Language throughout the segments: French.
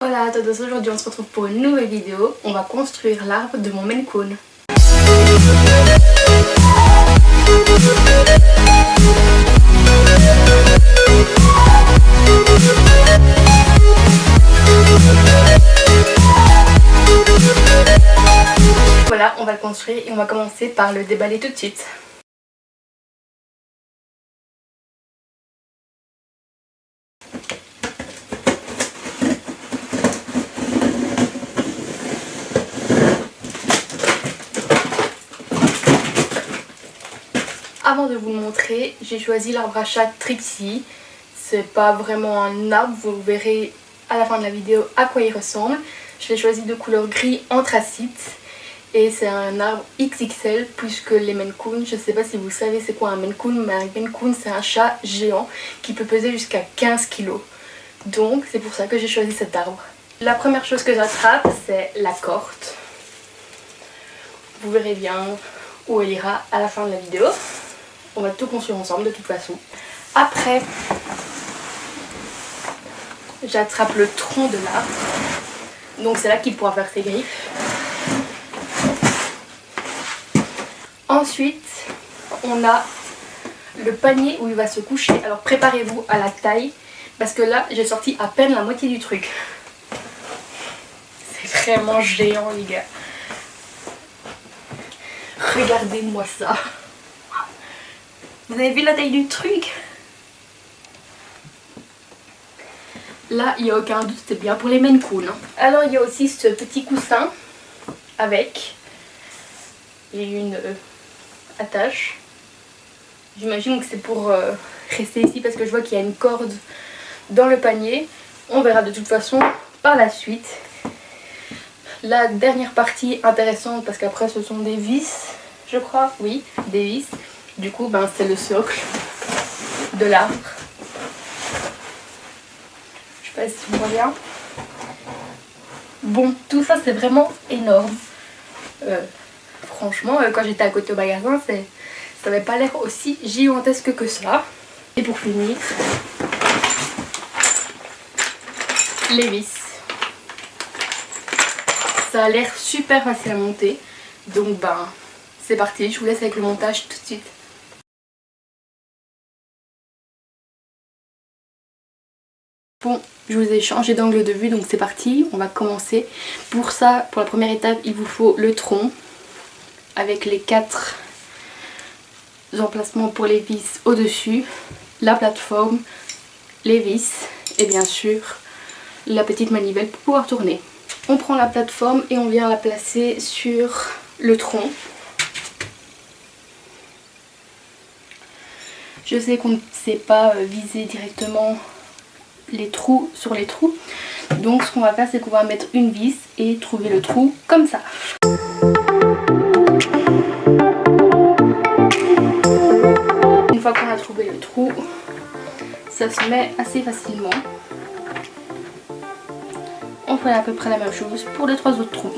Voilà à tous, aujourd'hui on se retrouve pour une nouvelle vidéo. On va construire l'arbre de mon Maine Coon. Voilà, on va le construire et on va commencer par le déballer tout de suite. Avant de vous le montrer, j'ai choisi l'arbre à chat Trixie. C'est pas vraiment un arbre, vous verrez à la fin de la vidéo à quoi il ressemble. Je l'ai choisi de couleur gris anthracite et c'est un arbre XXL plus que les Maine Coon. Je sais pas si vous savez c'est quoi un Maine Coon, mais un Maine Coon c'est un chat géant qui peut peser jusqu'à 15 kg. Donc c'est pour ça que j'ai choisi cet arbre. La première chose que j'attrape c'est la corde. Vous verrez bien où elle ira à la fin de la vidéo. On va tout construire ensemble de toute façon. Après, j'attrape le tronc de l'arbre. Donc c'est là qu'il pourra faire ses griffes. Ensuite, on a le panier où il va se coucher. Alors préparez-vous à la taille. Parce que là, j'ai sorti à peine la moitié du truc. C'est vraiment géant les gars. Regardez-moi ça. Vous avez vu la taille du truc? Là, il n'y a aucun doute, c'est bien pour les Maine Coon. Alors, il y a aussi ce petit coussin avec une attache. J'imagine que c'est pour rester ici parce que je vois qu'il y a une corde dans le panier. On verra de toute façon par la suite. La dernière partie intéressante parce qu'après ce sont des vis, je crois. Oui, des vis. Du coup, c'est le socle de l'arbre. Je sais pas si vous voyez bien. Bon, tout ça c'est vraiment énorme. Franchement, quand j'étais à côté au magasin, ça n'avait pas l'air aussi gigantesque que ça. Et pour finir, les vis. Ça a l'air super facile à monter. Donc c'est parti, je vous laisse avec le montage tout de suite. Bon, je vous ai changé d'angle de vue, donc c'est parti, on va commencer. Pour ça, pour la première étape, il vous faut le tronc avec les 4 emplacements pour les vis au-dessus, la plateforme, les vis et bien sûr la petite manivelle pour pouvoir tourner. On prend la plateforme et on vient la placer sur le tronc. Je sais qu'on ne sait pas viser directement les trous sur les trous, donc ce qu'on va faire c'est qu'on va mettre une vis et trouver le trou comme ça. Une fois qu'on a trouvé le trou, ça se met assez facilement. On fait à peu près la même chose pour les 3 autres trous.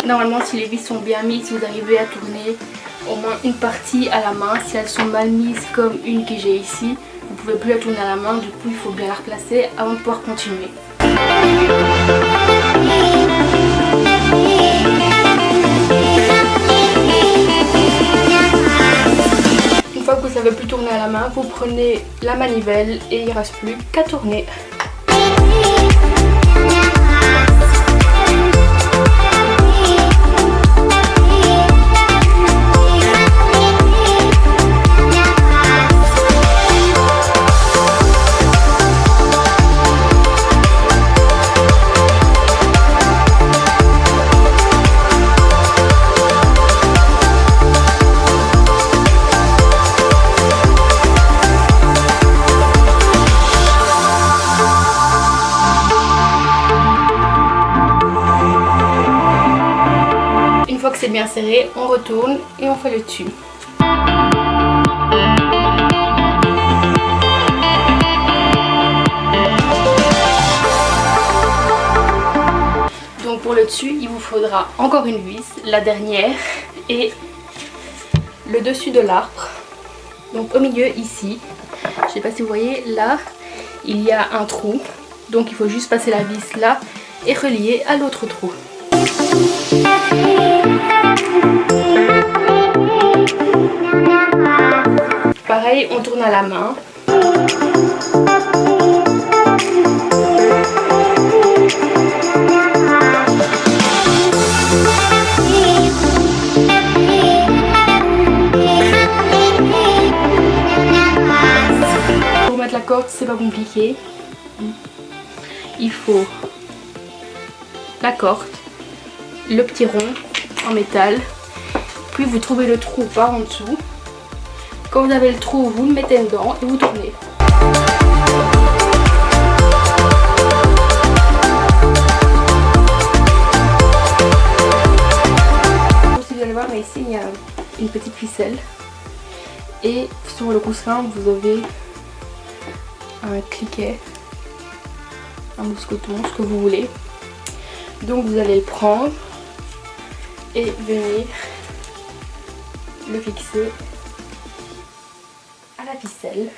Normalement, si les vis sont bien mises, vous arrivez à tourner au moins une partie à la main. Si elles sont mal mises comme une que j'ai ici, vous ne pouvez plus la tourner à la main, du coup il faut bien la replacer avant de pouvoir continuer. Une fois que vous ne savez plus tourner à la main, vous prenez la manivelle et il ne reste plus qu'à tourner. C'est bien serré, on retourne et on fait le dessus. Pour le dessus, il vous faudra encore une vis, la dernière, et le dessus de l'arbre. Donc au milieu ici, je sais pas si vous voyez, là il y a un trou. Donc il faut juste passer la vis là et relier à l'autre trou. Pareil, on tourne à la main. Pour mettre la corde, c'est pas compliqué. Il faut la corde, le petit rond en métal, puis vous trouvez le trou par en dessous. Quand vous avez le trou, vous le mettez dedans et vous tournez. Si vous allez voir, mais ici il y a une petite ficelle et sur le coussin vous avez un cliquet, un mousqueton, ce que vous voulez. Donc vous allez le prendre et venir le fixer à la ficelle.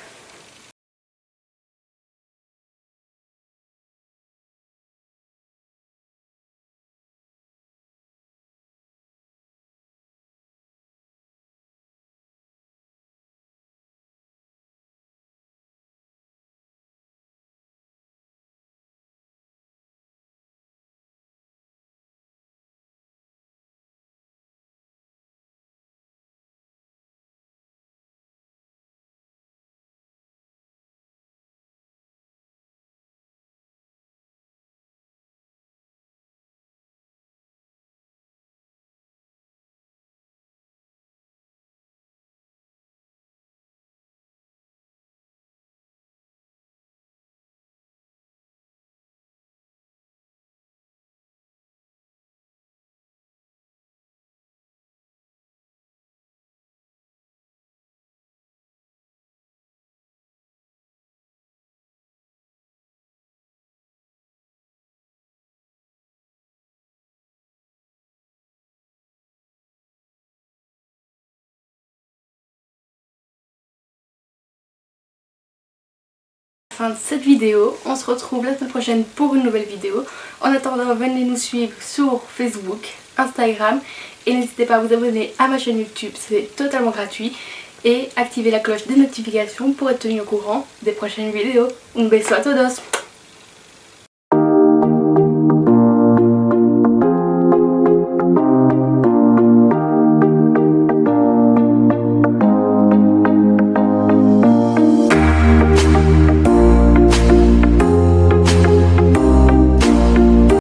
Fin de cette vidéo, on se retrouve la semaine prochaine pour une nouvelle vidéo. En attendant, venez nous suivre sur Facebook, Instagram et n'hésitez pas à vous abonner à ma chaîne YouTube, c'est totalement gratuit, et activer la cloche des notifications pour être tenu au courant des prochaines vidéos. Un beso a todos!